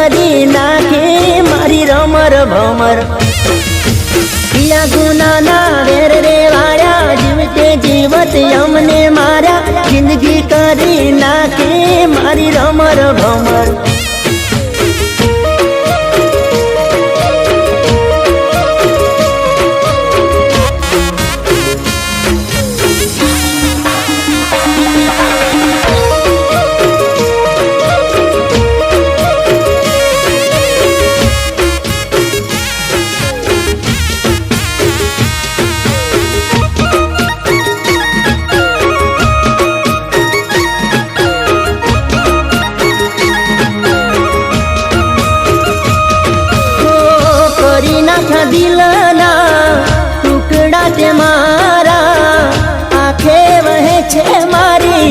કરી નાખી મારી રમર ભમર પિયા ગુનાના વેર રે વાળ્યા જીવતે જીવત અમને માર્યા જિંદગી કરી નાખી મારી રમર ભમર દિલના ટુકડા તે મારા આંખે વહે છે મારી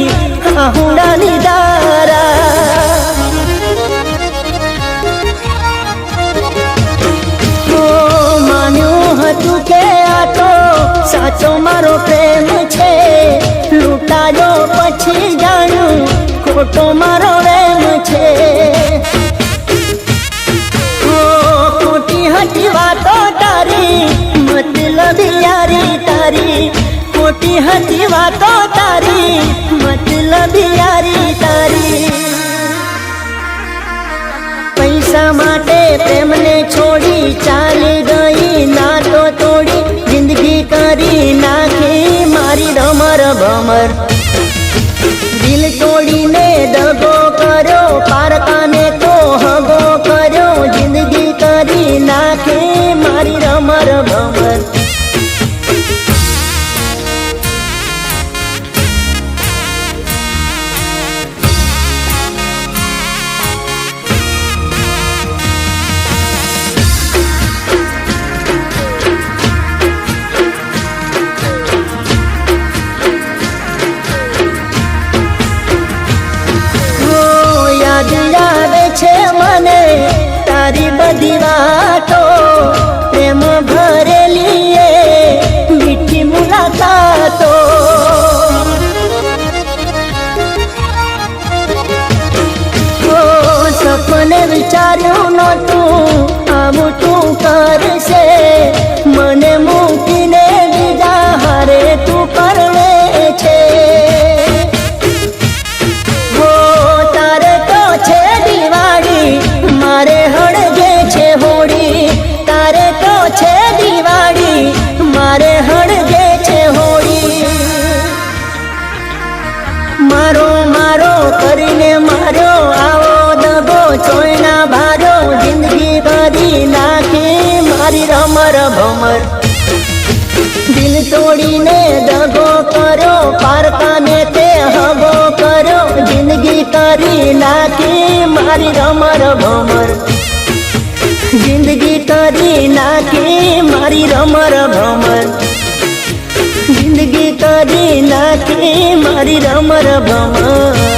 આહુડાની ધારા માન્યું હતું કે આ તો સાચો મારો પ્રેમ છે લૂંટાયો પછી જાણ્યું ખોટો મારો વેમ છે ખોટી વાતો તારી મતલબ યારી તારી ખોટી હતી વાતો તારી મતલબ યારી તારી પૈસા માટે પ્રેમને છોડી ચાલી ગઈ ના તો તોડી જિંદગી કરી નાખી મારી રમર ભમર દિલ તોડીને દગો કર્યો પારકાને તો હગો કર્યો જિંદગી કરી નાખી મારી રમર ભમર મને તારી બધી વાતો પ્રેમ ભરેલી મીઠી મુલાકાતો સપને વિચાર્યું નહોતું આવું તું કરશે મને મૂકીને બીજા હારે તું કરવે છે મારે હળગે છે હોળી તારે તો છે દિવાળી મારે હળગે છે હોળી મારો મારો કરીને માર્યો આવો દગો ચોયના ભાર્યો જિંદગી કરી નાખી મારી રમર ભમર દિલ તોડીને દગો કર્યો પારકાને તે હગો કર્યો જિંદગી કરી નાખી મારી રમર ભમર જિંદગી કરી નાખી મારી રમર ભમર જિંદગી કરી નાખી મારી રમર ભમર